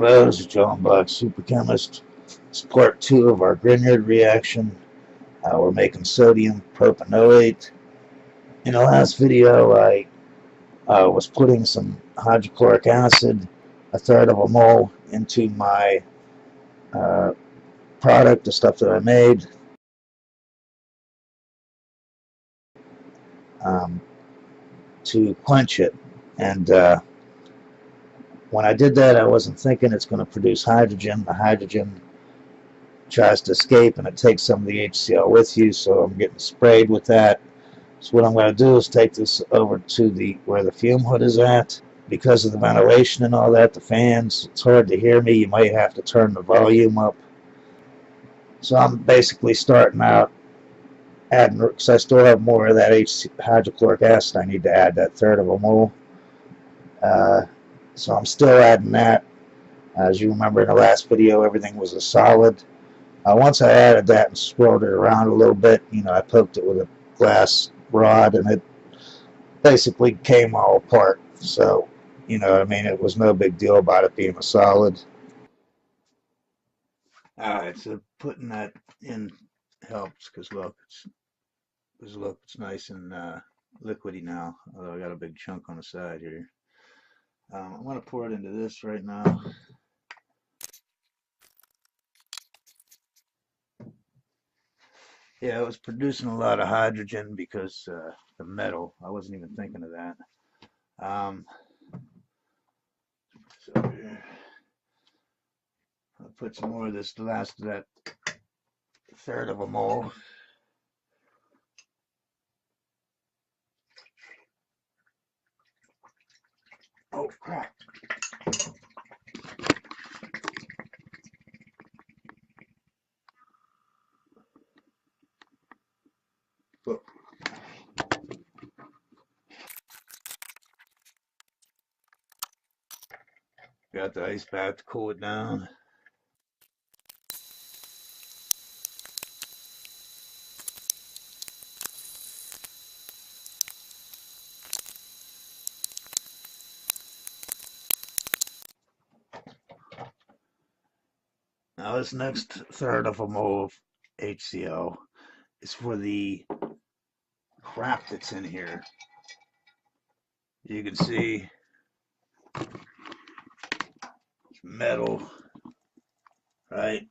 Well, this is John Black, Super Chemist. It's part 2 of our Grignard reaction. We're making sodium propanoate. In the last video, I was putting some hydrochloric acid, a third of a mole, into my product, the stuff that I made. To quench it. And when I did that, I wasn't thinking it's going to produce hydrogen. The hydrogen tries to escape and it takes some of the HCl with you, so I'm getting sprayed with that. So what I'm going to do is take this over to where the fume hood is at. Because of the ventilation and all that, the fans, it's hard to hear me. You might have to turn the volume up. So I'm basically starting out adding, because I still have more of that hydrochloric acid. I need to add that third of a mole. So I'm still adding that. As you remember in the last video, everything was a solid. Once I added that and swirled it around a little bit, I poked it with a glass rod and it basically came all apart. So, you know what I mean? It was no big deal about it being a solid. Alright, so putting that in helps because look, it's nice and liquidy now, although I got a big chunk on the side here. I'm going to pour it into this right now. Yeah, it was producing a lot of hydrogen because the metal. I wasn't even thinking of that. So here, I'll put some more of this last of that third of a mole. Oh crap. Look. Got the ice bath to cool it down. Now this next third of a mole of HCl is for the crap that's in here. You can see it's metal, right?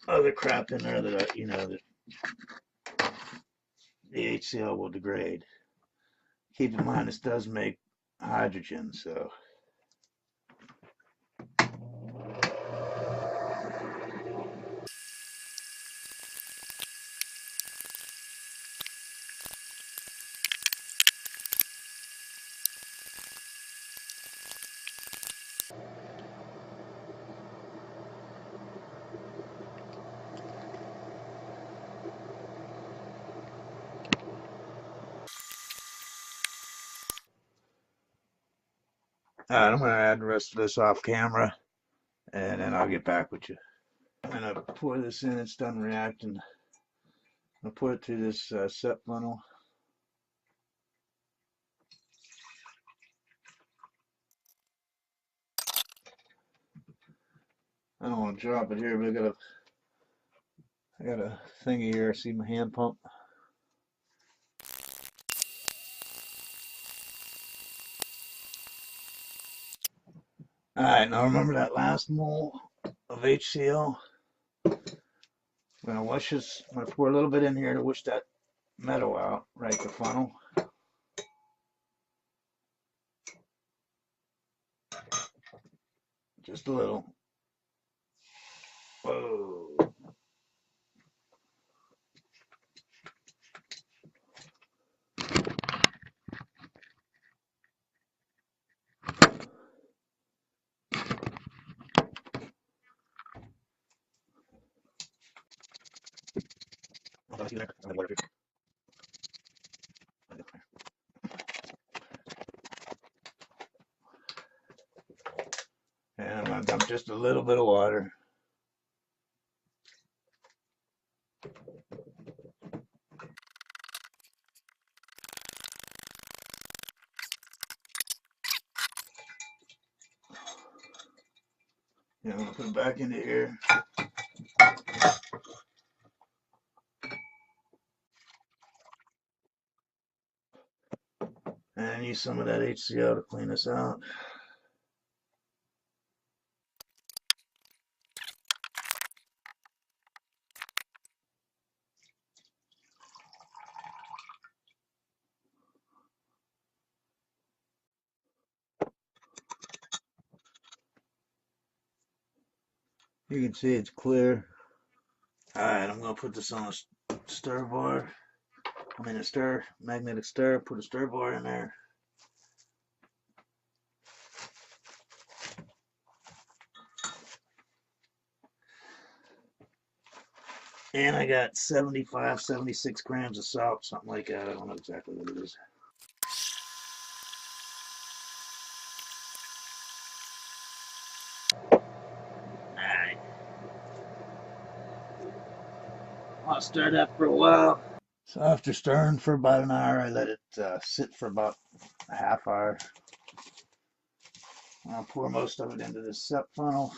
Other crap in there that that the HCl will degrade. Keep in mind this does make hydrogen, so alright, I'm going to add the rest of this off camera and then I'll get back with you. I'm going to pour this in. It's done reacting. I'll put it through this set funnel. I don't want to drop it here, but I got a thingy here. See my hand pump? Alright, now remember that last mole of HCl? I'm going to wash this. I'm going to pour a little bit in here to wash that metal out, right, the funnel. Just a little. Whoa. And I'm going to dump just a little bit of water. Yeah, I'm gonna put it back into here. And use some of that HCl to clean this out. You can see it's clear. Alright, I'm going to put this on a stir bar. I mean a magnetic stir. Put a stir bar in there. And I got 75, 76 grams of salt, something like that. I don't know exactly what it is. Alright. I'll stir that for a while. So after stirring for about an hour, I let it sit for about a half hour. I'll pour most of it into this SEP funnel.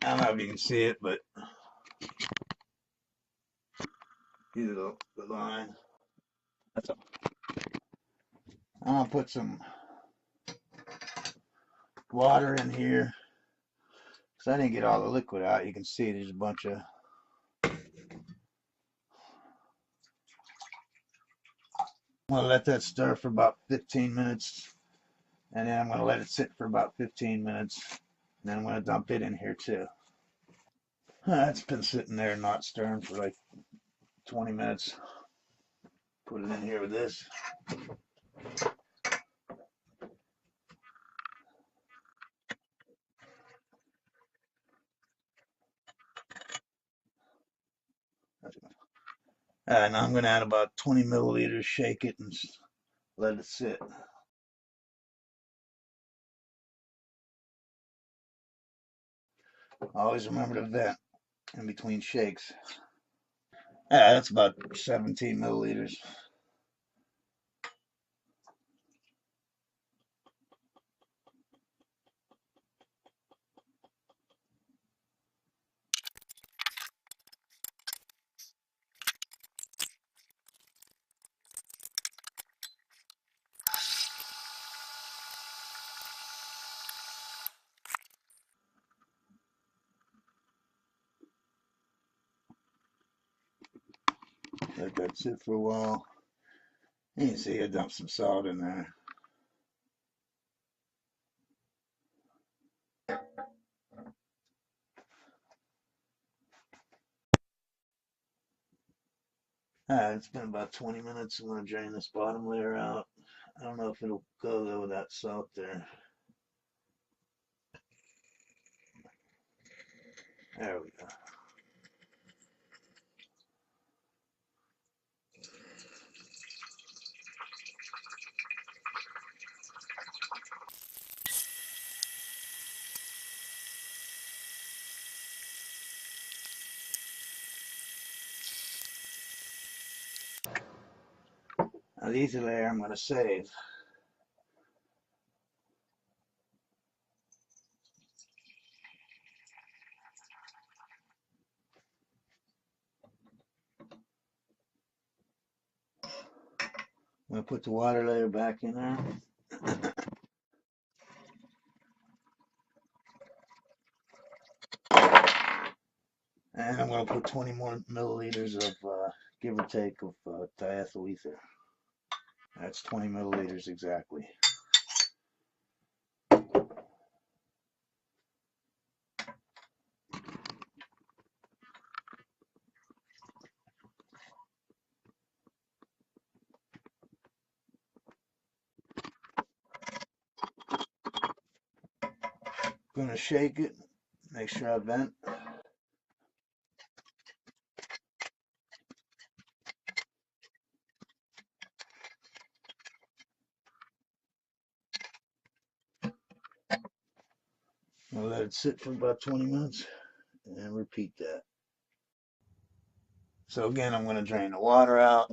I don't know if you can see it, but here's the line. That's a, I'm gonna put some water in here because I didn't get all the liquid out. You can see there's a bunch of. I'm gonna let that stir for about 15 minutes, and then I'm gonna let it sit for about 15 minutes, and then I'm gonna dump it in here too. It's been sitting there not stirring for like 20 minutes. Put it in here with this. And I'm going to add about 20 milliliters, shake it, and let it sit. Always remember to vent in between shakes. That's about 17 milliliters. Let that sit for a while. You can see I dumped some salt in there. It's been about 20 minutes. I'm going to drain this bottom layer out. I don't know if it'll go though with that salt there. There we go. Now these are the layer I'm going to save. I'm going to put the water layer back in there. And I'm going to put 20 more milliliters of, give or take, of diethyl ether. That's 20 milliliters exactly. I'm going to shake it, make sure I vent. I'll let it sit for about 20 minutes and repeat that. So again, I'm going to drain the water out.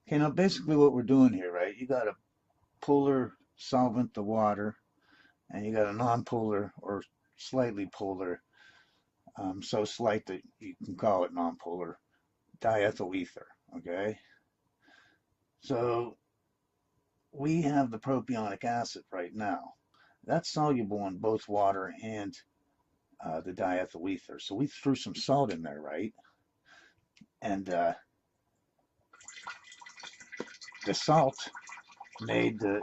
Okay, now basically what we're doing here, right? You got a polar solvent, the water, and you got a non-polar or slightly polar, so slight that you can call it non-polar, diethyl ether, okay? So we have the propionic acid right now. That's soluble in both water and the diethyl ether. So we threw some salt in there, right? And the salt made the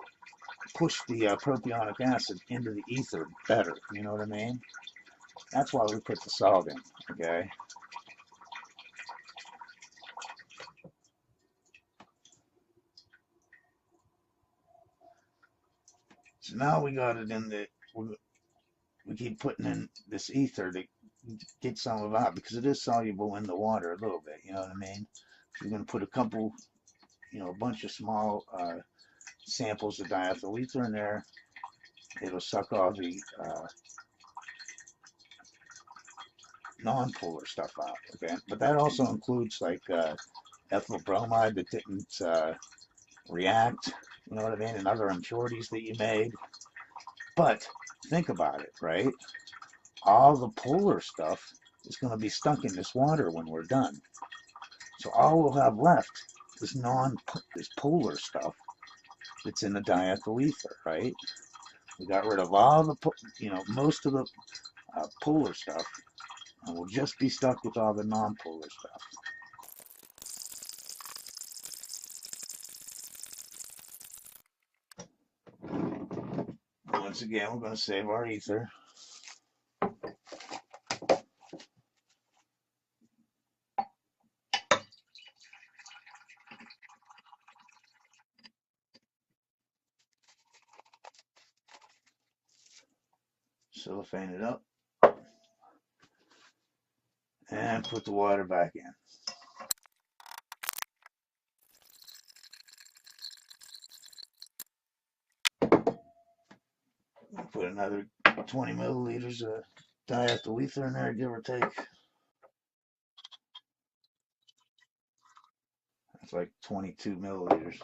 push the propionic acid into the ether better. You know what I mean? That's why we put the salt in, okay? So now we got it in the, we keep putting in this ether to get some of it out because it is soluble in the water a little bit, you know what I mean? We're going to put a couple, you know, a bunch of small samples of diethyl ether in there. It'll suck all the non-polar stuff out, okay? But that also includes like ethyl bromide that didn't react, you know what I mean, and other impurities that you made. But think about it, right? All the polar stuff is going to be stuck in this water when we're done. So all we'll have left is this polar stuff that's in the diethyl ether, right? We got rid of all the, you know, most of the polar stuff, and we'll just be stuck with all the non-polar stuff. Once again, we're going to save our ether. Cellophane it up. And put the water back in. Put another 20 milliliters of diethyl ether in there, give or take. That's like 22 milliliters.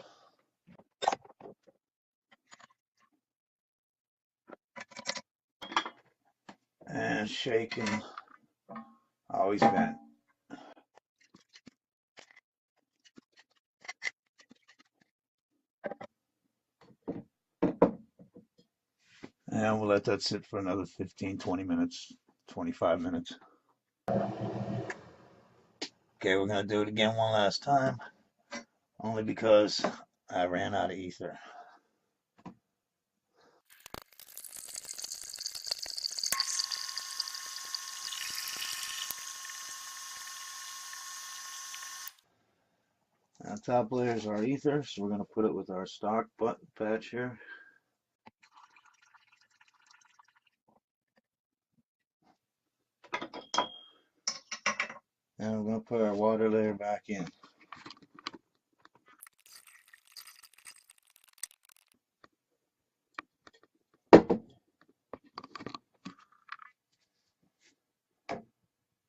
And shaking, always vent. And we'll let that sit for another 15, 20 minutes, 25 minutes. Okay, we're going to do it again one last time, only because I ran out of ether. Now, top layer is our ether, so we're going to put it with our stock button patch here. And we're going to put our water layer back in.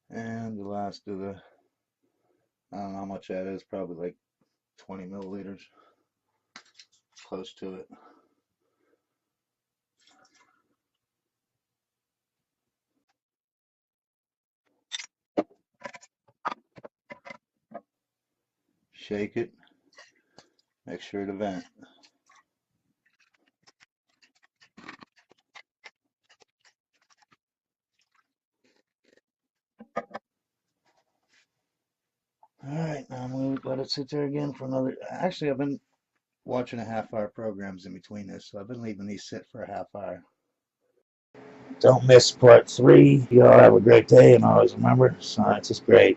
And the last of the, I don't know how much that is, probably like 20 milliliters, close to it. Shake it, make sure to vent. Alright, now I'm going to let it sit there again for another, actually I've been watching a half-hour programs in between this, so I've been leaving these sit for a half hour. Don't miss part 3. You all have a great day, and always remember, science is great.